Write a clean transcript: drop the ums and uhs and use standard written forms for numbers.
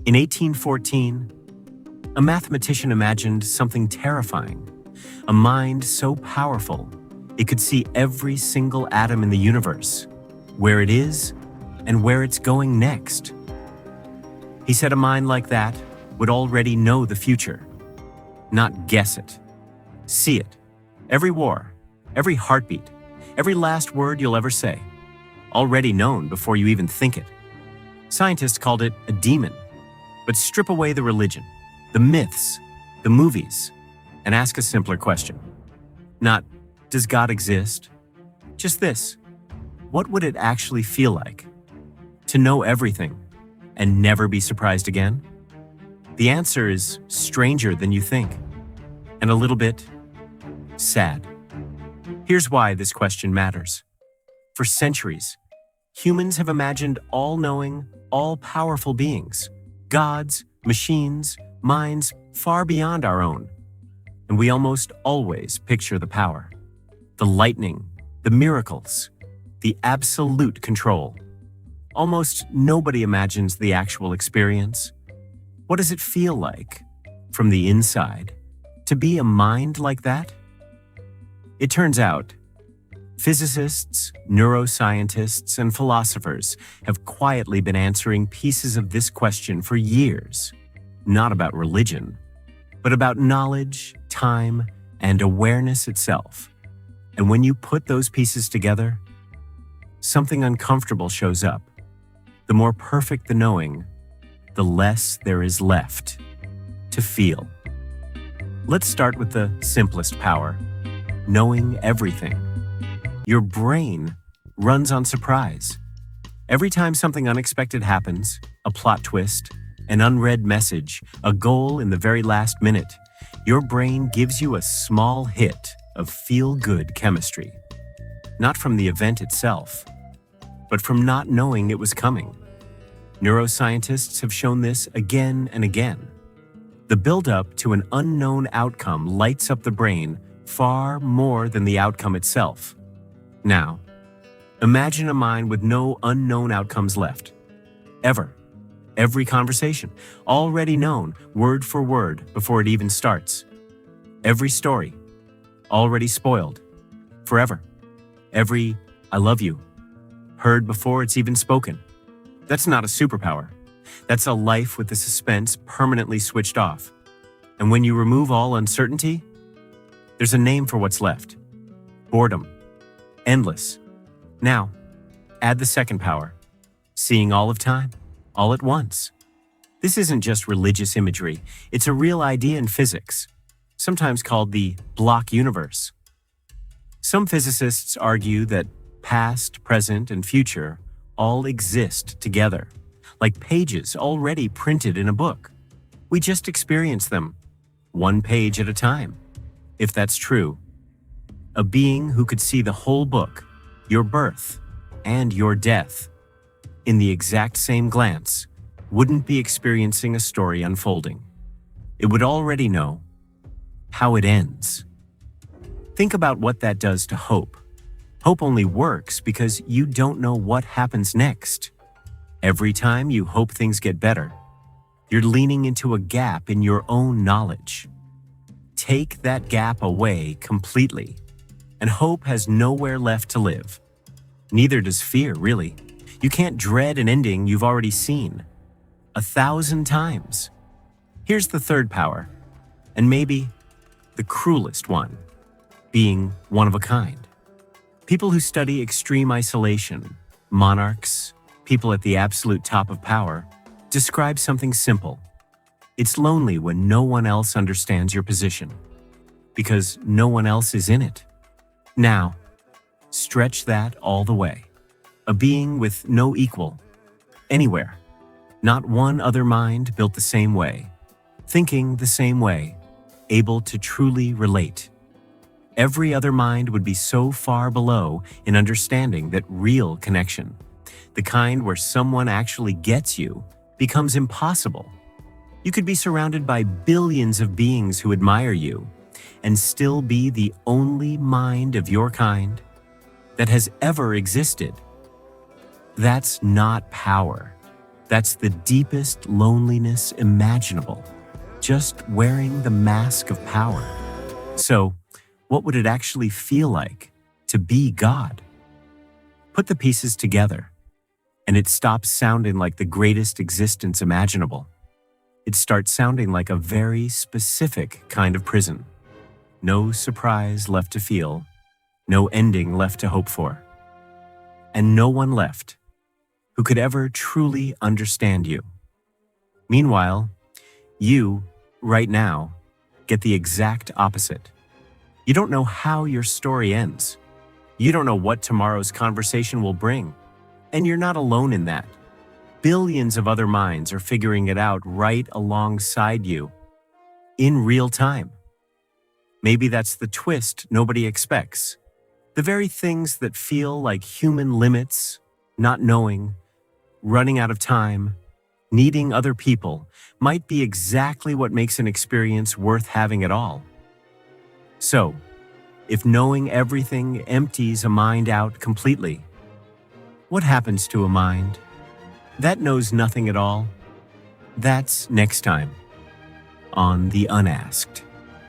In 1814, a mathematician imagined something terrifying, a mind so powerful it could see every single atom in the universe, where it is and where it's going next. He said a mind like that would already know the future, not guess it. See it. Every war, every heartbeat, every last word you'll ever say, already known before you even think it. Scientists called it a demon. But strip away the religion, the myths, the movies, and ask a simpler question. Not, does God exist? Just this, what would it actually feel like to know everything and never be surprised again? The answer is stranger than you think, and a little bit sad. Here's why this question matters. For centuries, humans have imagined all-knowing, all-powerful beings, gods, machines, minds far beyond our own. And we almost always picture the power, the lightning, the miracles, the absolute control. Almost nobody imagines the actual experience. What does it feel like, from the inside, to be a mind like that? It turns out, physicists, neuroscientists, and philosophers have quietly been answering pieces of this question for years, not about religion, but about knowledge, time, and awareness itself. And when you put those pieces together, something uncomfortable shows up. The more perfect the knowing, the less there is left to feel. Let's start with the simplest power, knowing everything. Your brain runs on surprise. Every time something unexpected happens, a plot twist, an unread message, a goal in the very last minute, your brain gives you a small hit of feel-good chemistry. Not from the event itself, but from not knowing it was coming. Neuroscientists have shown this again and again. The build-up to an unknown outcome lights up the brain far more than the outcome itself. Now, imagine a mind with no unknown outcomes left. Ever. Every conversation, already known, word for word, before it even starts. Every story, already spoiled, forever. Every "I love you," heard before it's even spoken. That's not a superpower. That's a life with the suspense permanently switched off. And when you remove all uncertainty, there's a name for what's left. Boredom. Endless. Now, add the second power, seeing all of time, all at once. This isn't just religious imagery, it's a real idea in physics, sometimes called the block universe. Some physicists argue that past, present, and future all exist together, like pages already printed in a book. We just experience them, one page at a time. If that's true, a being who could see the whole book, your birth and your death, in the exact same glance, wouldn't be experiencing a story unfolding. It would already know how it ends. Think about what that does to hope. Hope only works because you don't know what happens next. Every time you hope things get better, you're leaning into a gap in your own knowledge. Take that gap away completely, and hope has nowhere left to live. Neither does fear, really. You can't dread an ending you've already seen 1,000 times. Here's the third power, and maybe the cruelest one, being one of a kind. People who study extreme isolation, monarchs, people at the absolute top of power, describe something simple. It's lonely when no one else understands your position, because no one else is in it. Now, stretch that all the way. A being with no equal, anywhere. Not one other mind built the same way, thinking the same way, able to truly relate. Every other mind would be so far below in understanding that real connection, the kind where someone actually gets you, becomes impossible. You could be surrounded by billions of beings who admire you and still be the only mind of your kind that has ever existed. That's not power. That's the deepest loneliness imaginable, just wearing the mask of power. So, what would it actually feel like to be God? Put the pieces together, and it stops sounding like the greatest existence imaginable. It starts sounding like a very specific kind of prison. No surprise left to feel, no ending left to hope for, and no one left who could ever truly understand you. Meanwhile, you, right now, get the exact opposite. You don't know how your story ends. You don't know what tomorrow's conversation will bring. And you're not alone in that. Billions of other minds are figuring it out right alongside you, in real time. Maybe that's the twist nobody expects. The very things that feel like human limits, not knowing, running out of time, needing other people, might be exactly what makes an experience worth having at all. So, if knowing everything empties a mind out completely, what happens to a mind that knows nothing at all? That's next time on The Unasked.